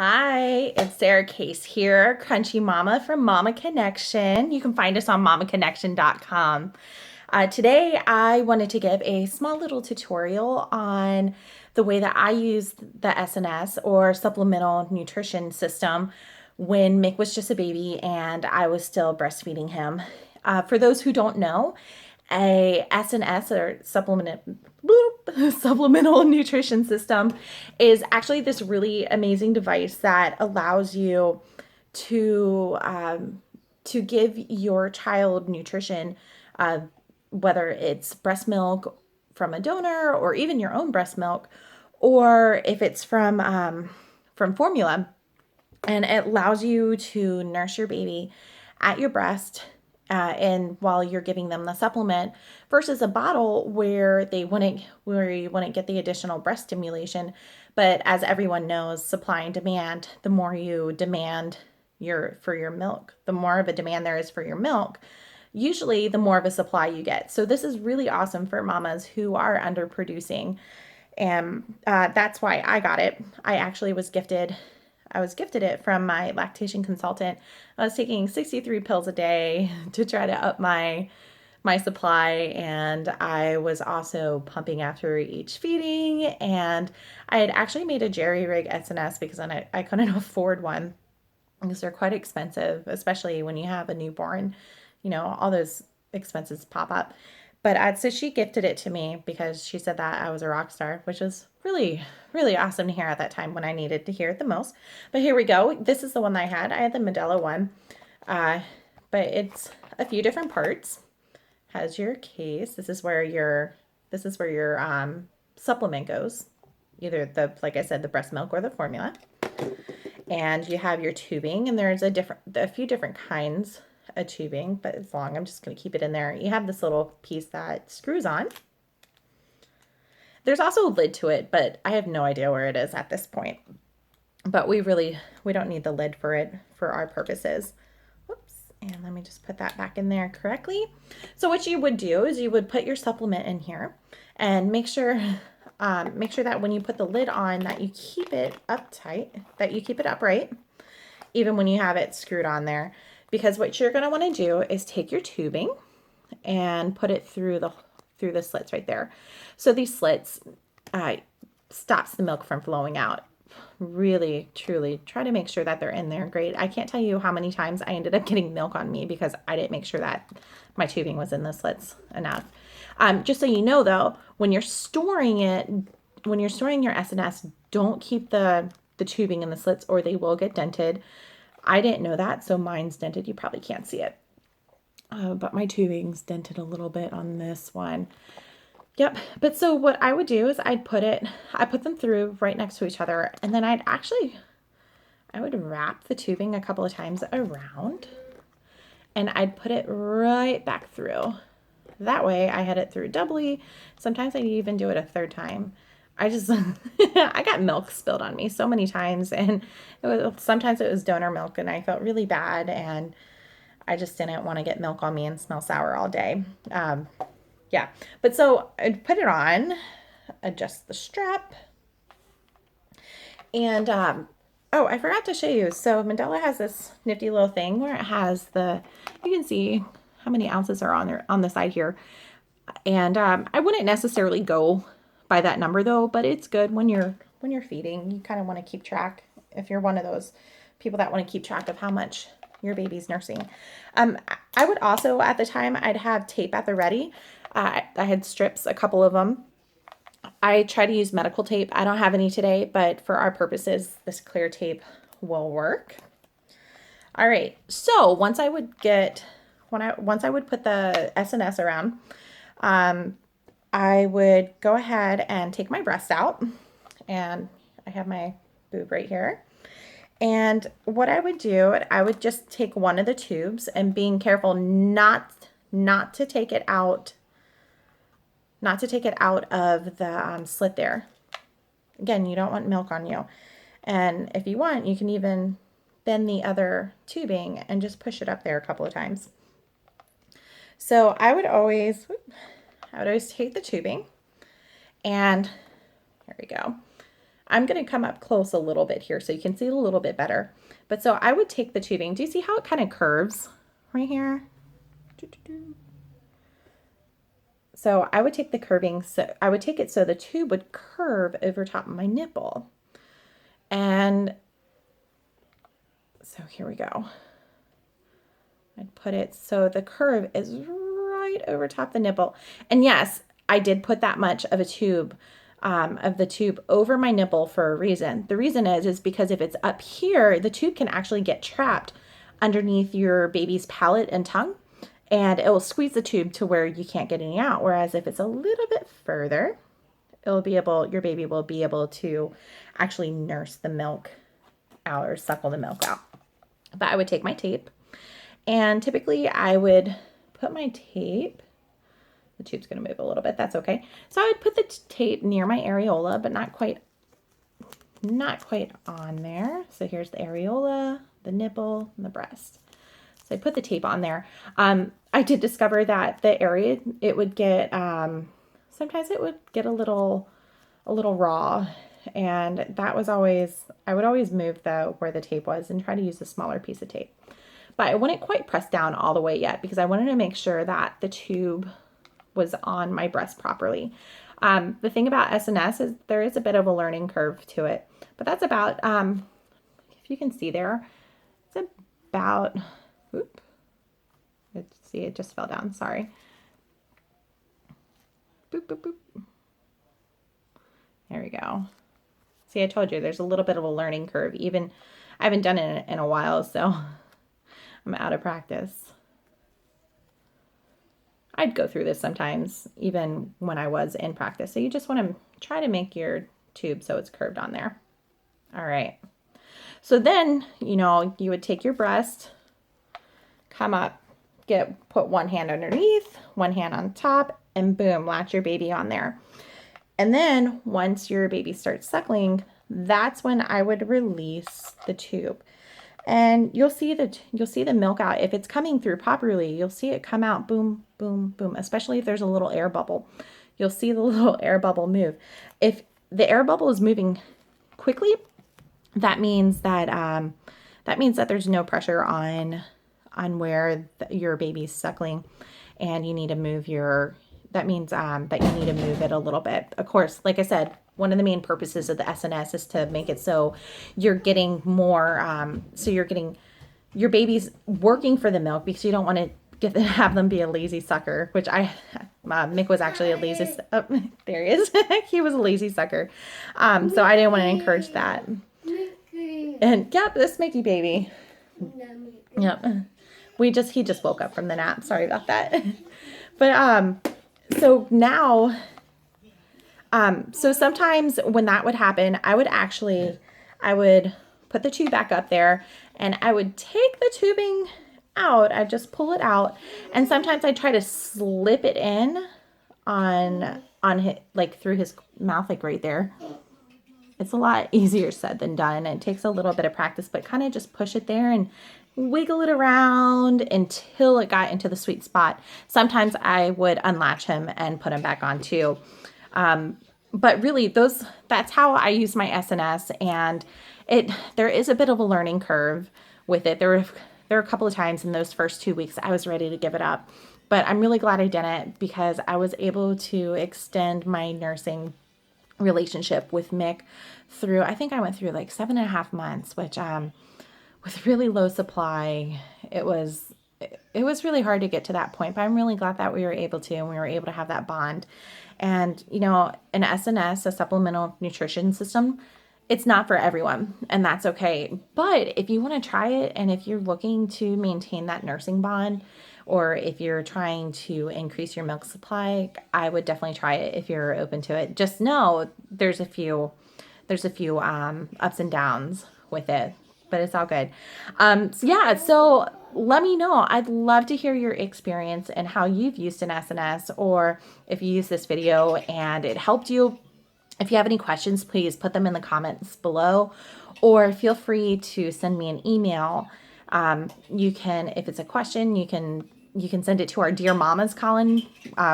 Hi, it's Sarah Case here, Crunchy Mama from Mama Connection. You can find us on mamaconnection.com. Today, I wanted to give a small little tutorial on the way that I use the SNS or Supplemental Nutrition System when Mick was just a baby and I was still breastfeeding him. For those who don't know, a SNS or supplemental nutrition system is actually this really amazing device that allows you to give your child nutrition, uh, whether it's breast milk from a donor or even your own breast milk, or if it's from formula, and it allows you to nurse your baby at your breast, and while you're giving them the supplement, versus a bottle where you wouldn't get the additional breast stimulation. But as everyone knows, supply and demand, the more you demand for your milk, the more of a demand there is for your milk, usually the more of a supply you get. So this is really awesome for mamas who are underproducing, and that's why I got it. I was gifted it from my lactation consultant. I was taking 63 pills a day to try to up my supply, and I was also pumping after each feeding, and I had actually made a jerry rig SNS because I couldn't afford one because they're quite expensive, especially when you have a newborn. All those expenses pop up. But so she gifted it to me because she said that I was a rock star, which was really, really awesome to hear at that time when I needed to hear it the most. But here we go. This is the one that I had. I had the Medela one, but it's a few different parts. Has your case. This is where your supplement goes, either like I said, the breast milk or the formula. And you have your tubing, and there's a few different kinds of tubing, but it's long. I'm just going to keep it in there. You have this little piece that screws on. There's also a lid to it, but I have no idea where it is at this point. But we don't need the lid for it for our purposes. Whoops. And let me just put that back in there correctly. So what you would do is you would put your supplement in here and make sure that when you put the lid on that you keep it uptight, that you keep it upright, even when you have it screwed on there. Because what you're going to want to do is take your tubing and put it through the slits right there. So these slits stops the milk from flowing out. Really, truly try to make sure that they're in there great. I can't tell you how many times I ended up getting milk on me because I didn't make sure that my tubing was in the slits enough. Just so you know, though, when you're storing your SNS, don't keep the tubing in the slits or they will get dented. I didn't know that, so mine's dented. You probably can't see it. But my tubing's dented a little bit on this one. Yep. But so what I would do is I put them through right next to each other, and then I would wrap the tubing a couple of times around, and I'd put it right back through. That way I had it through doubly. Sometimes I even do it a third time. I got milk spilled on me so many times, and sometimes it was donor milk, and I felt really bad, and I just didn't want to get milk on me and smell sour all day. Yeah, but so I'd put it on, adjust the strap, and oh, I forgot to show you. So Medela has this nifty little thing where it has you can see how many ounces are on the side here, and I wouldn't necessarily go by that number though, but it's good when you're feeding. You kind of want to keep track if you're one of those people that want to keep track of how much your baby's nursing. I would also, at the time, I'd have tape at the ready. I had strips, a couple of them. I try to use medical tape. I don't have any today, but for our purposes, this clear tape will work. All right. So once I would put the SNS around, I would go ahead and take my breast out, and I have my boob right here. And what I would do, I would just take one of the tubes, and being careful not to take it out, of the slit there. Again, you don't want milk on you. And if you want, you can even bend the other tubing and just push it up there a couple of times. So I would always take the tubing, and here we go. I'm going to come up close a little bit here so you can see it a little bit better. But so I would take the tubing. Do you see how it kind of curves right here? So I would take the curving, so I would take it so the tube would curve over top of my nipple. And so here we go. I'd put it so the curve is right over top the nipple. And yes, I did put that much of a tube, of the tube over my nipple for a reason. The reason is because if it's up here, the tube can actually get trapped underneath your baby's palate and tongue, and it will squeeze the tube to where you can't get any out. Whereas if it's a little bit further, your baby will be able to actually nurse the milk out or suckle the milk out. But I would take my tape, and typically I would put my tape, the tube's going to move a little bit, that's okay. So I would put the tape near my areola, but not quite on there. So here's the areola, the nipple, and the breast. So I put the tape on there. I did discover that the area, it would get, sometimes it would get a little raw, and that was always, I would always move where the tape was and try to use a smaller piece of tape. But I wouldn't quite press down all the way yet because I wanted to make sure that the tube was on my breast properly. The thing about SNS is there is a bit of a learning curve to it, but that's about, if you can see there, it's about, see, it just fell down, sorry. Boop, boop, boop. There we go. See, I told you there's a little bit of a learning curve. Even I haven't done it in a while, so I'm out of practice. I'd go through this sometimes, even when I was in practice. So you just want to try to make your tube so it's curved on there. All right. So then, you would take your breast, come up, put one hand underneath, one hand on top, and boom, latch your baby on there. And then once your baby starts suckling, that's when I would release the tube. And you'll see the milk out. If it's coming through properly, you'll see it come out, boom, boom, boom, especially if there's a little air bubble. You'll see the little air bubble move. If the air bubble is moving quickly, that means that there's no pressure on where your baby's suckling, and you need to move that means that you need to move it a little bit. Of course, like I said, one of the main purposes of the SNS is to make it so you're getting more, so you're getting your baby's working for the milk, because you don't want to have them be a lazy sucker, which Mick was actually a lazy, there he is. He was a lazy sucker. So I didn't want to encourage that. And yep, this Mickey baby. Yep. He just woke up from the nap. Sorry about that. But, so now, so sometimes when that would happen, I would put the tube back up there, and I would take the tubing out. I'd just pull it out. And sometimes I'd try to slip it in on his, like through his mouth, like right there. It's a lot easier said than done. It takes a little bit of practice, but kind of just push it there and wiggle it around until it got into the sweet spot. Sometimes I would unlatch him and put him back on too. But really that's how I use my SNS, and there is a bit of a learning curve with it. There were a couple of times in those first 2 weeks I was ready to give it up, but I'm really glad I didn't, because I was able to extend my nursing relationship with Mick through, I think I went through like 7.5 months, which, with really low supply, it was really hard to get to that point, but I'm really glad that we were able to, and we were able to have that bond. And, an SNS, a supplemental nutrition system, it's not for everyone, and that's okay. But if you want to try it, and if you're looking to maintain that nursing bond, or if you're trying to increase your milk supply, I would definitely try it if you're open to it. Just know there's a few ups and downs with it, but it's all good. So let me know. I'd love to hear your experience and how you've used an SNS, or if you use this video and it helped you. If you have any questions, please put them in the comments below, or feel free to send me an email. You can, if it's a question, you can you can send it to our Dear Mamas column,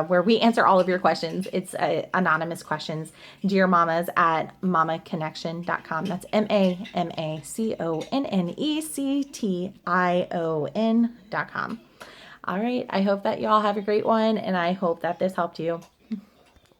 where we answer all of your questions. It's anonymous questions. Dear Mamas at mamaconnection.com. That's MAMACONNECTION.com. All right. I hope that y'all have a great one, and I hope that this helped you.